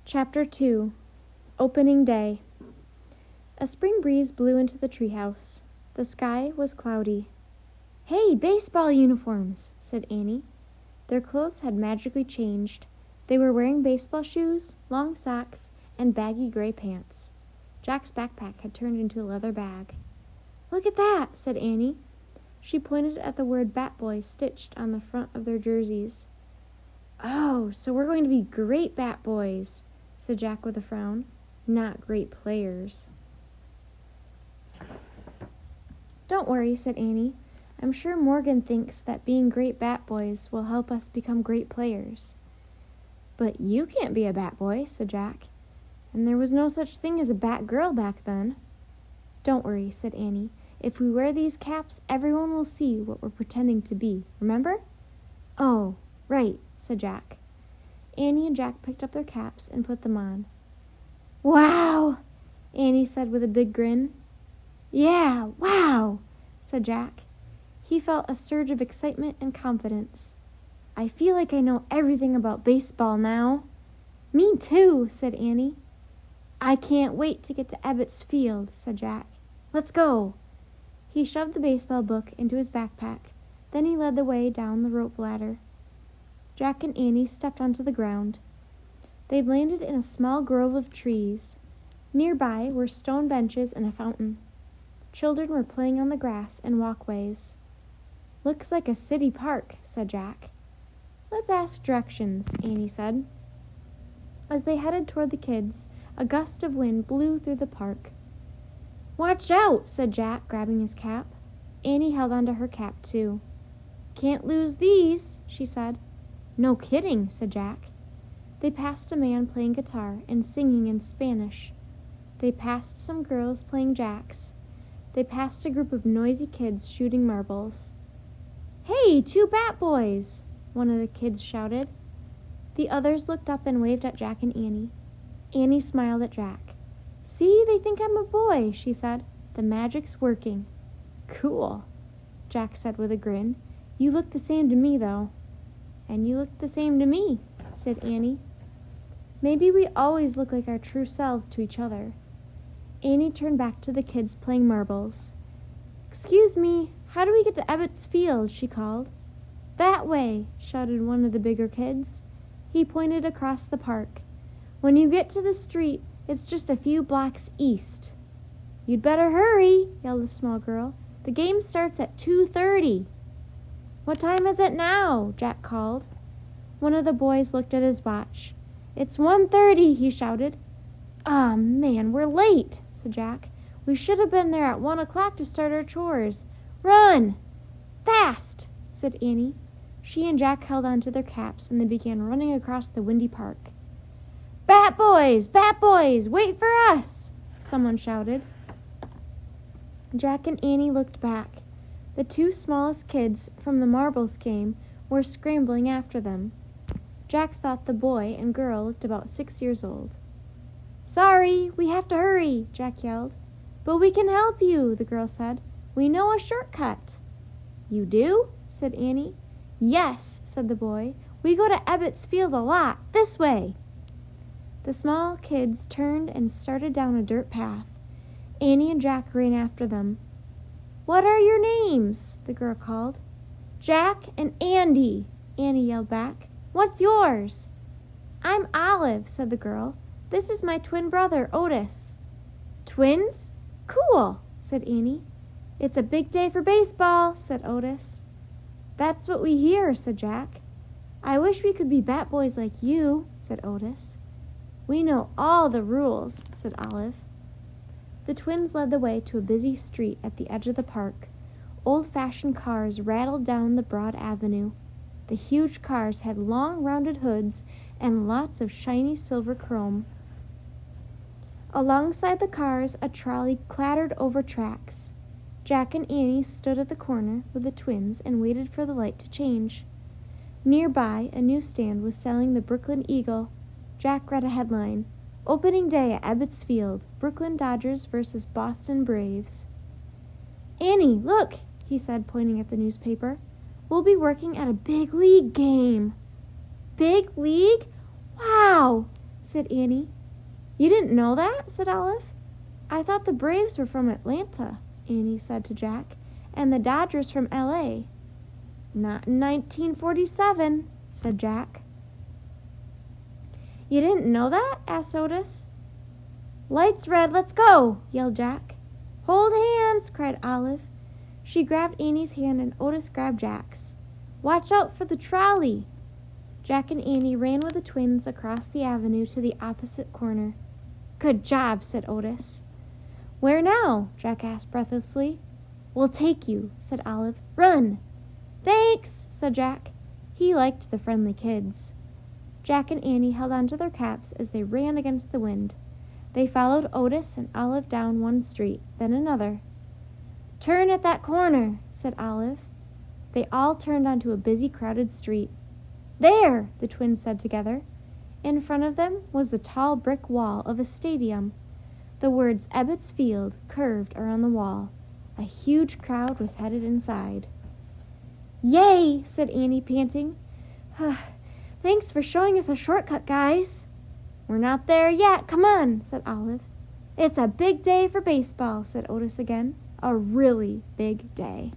Chapter 2. Opening Day. A spring breeze blew into the treehouse. The sky was cloudy. "Hey, baseball uniforms," said Annie. Their clothes had magically changed. They were wearing baseball shoes, long socks, and baggy gray pants. Jack's backpack had turned into a leather bag. "Look at that," said Annie. She pointed at the word Bat Boy stitched on the front of their jerseys. "Oh, so we're going to be great Bat Boys," said Jack with a frown. "Not great players." "Don't worry," said Annie. "I'm sure Morgan thinks that being great Bat Boys will help us become great players." "But you can't be a Bat Boy," said Jack. "And there was no such thing as a Bat Girl back then." "Don't worry," said Annie. "If we wear these caps, everyone will see what we're pretending to be. Remember?" "Oh, right," said Jack. Annie and Jack picked up their caps and put them on. "Wow!" Annie said with a big grin. "Yeah, wow!" said Jack. He felt a surge of excitement and confidence. "I feel like I know everything about baseball now." "Me too," said Annie. "I can't wait to get to Ebbets Field," said Jack. "Let's go." He shoved the baseball book into his backpack. Then he led the way down the rope ladder. Jack and Annie stepped onto the ground. They'd landed in a small grove of trees. Nearby were stone benches and a fountain. Children were playing on the grass and walkways. "Looks like a city park," said Jack. "Let's ask directions," Annie said. As they headed toward the kids, a gust of wind blew through the park. "Watch out," said Jack, grabbing his cap. Annie held onto her cap, too. "Can't lose these," she said. "No kidding," said Jack. They passed a man playing guitar and singing in Spanish. They passed some girls playing jacks. They passed a group of noisy kids shooting marbles. "Hey, 2 Bat Boys!" one of the kids shouted. The others looked up and waved at Jack and Annie. Annie smiled at Jack. "See, they think I'm a boy," she said. "The magic's working." "Cool," Jack said with a grin. "You look the same to me, though." "And you look the same to me," said Annie. "Maybe we always look like our true selves to each other." Annie turned back to the kids playing marbles. "Excuse me, how do we get to Ebbets Field?" she called. "That way," shouted one of the bigger kids. He pointed across the park. "When you get to the street, it's just a few blocks east." "You'd better hurry," yelled a small girl. "The game starts at 2:30. "What time is it now?" Jack called. One of the boys looked at his watch. "It's 1:30, he shouted. "Ah, man, we're late," said Jack. "We should have been there at 1 o'clock to start our chores. Run!" "Fast!" said Annie. She and Jack held onto their caps, and they began running across the windy park. "Bat Boys! Bat Boys! Wait for us!" someone shouted. Jack and Annie looked back. The 2 smallest kids from the marbles game were scrambling after them. Jack thought the boy and girl looked about 6 years old. "Sorry, we have to hurry," Jack yelled. "But we can help you," the girl said. "We know a shortcut." "You do?" said Annie. "Yes," said the boy. "We go to Ebbets Field a lot. This way." The small kids turned and started down a dirt path. Annie and Jack ran after them. "What are your names?" the girl called. "Jack and Andy," Annie yelled back. "What's yours?" "I'm Olive," said the girl. "This is my twin brother, Otis." "Twins? Cool," said Annie. "It's a big day for baseball," said Otis. "That's what we hear," said Jack. "I wish we could be Bat Boys like you," said Otis. "We know all the rules," said Olive. The twins led the way to a busy street at the edge of the park. Old-fashioned cars rattled down the broad avenue. The huge cars had long, rounded hoods and lots of shiny silver chrome. Alongside the cars, a trolley clattered over tracks. Jack and Annie stood at the corner with the twins and waited for the light to change. Nearby, a newsstand was selling the Brooklyn Eagle. Jack read a headline, "Opening Day at Ebbets Field, Brooklyn Dodgers versus Boston Braves." "Annie, look," he said, pointing at the newspaper. "We'll be working at a big league game." "Big league? Wow!" said Annie. You didn't know that? Said Olive. I thought the Braves were from Atlanta, Annie said to Jack, and the Dodgers from L.A. Not in 1947, said Jack. You didn't know that? Asked Otis. Lights red, let's go, yelled Jack. Hold hands, cried Olive. She grabbed Annie's hand and Otis grabbed Jack's. Watch out for the trolley. Jack and Annie ran with the twins across the avenue to the opposite corner. Good job, said Otis. Where now? Jack asked breathlessly. We'll take you, said Olive. Run! Thanks, said Jack. He liked the friendly kids. Jack and Annie held onto their caps as they ran against the wind. They followed Otis and Olive down one street, then another. Turn at that corner, said Olive. They all turned onto a busy, crowded street. There, the twins said together. In front of them was the tall brick wall of a stadium. The words Ebbets Field curved around the wall. A huge crowd was headed inside. Yay, said Annie, panting. Thanks for showing us a shortcut, guys. We're not there yet. Come on, said Olive. It's a big day for baseball, said Otis again. A really big day.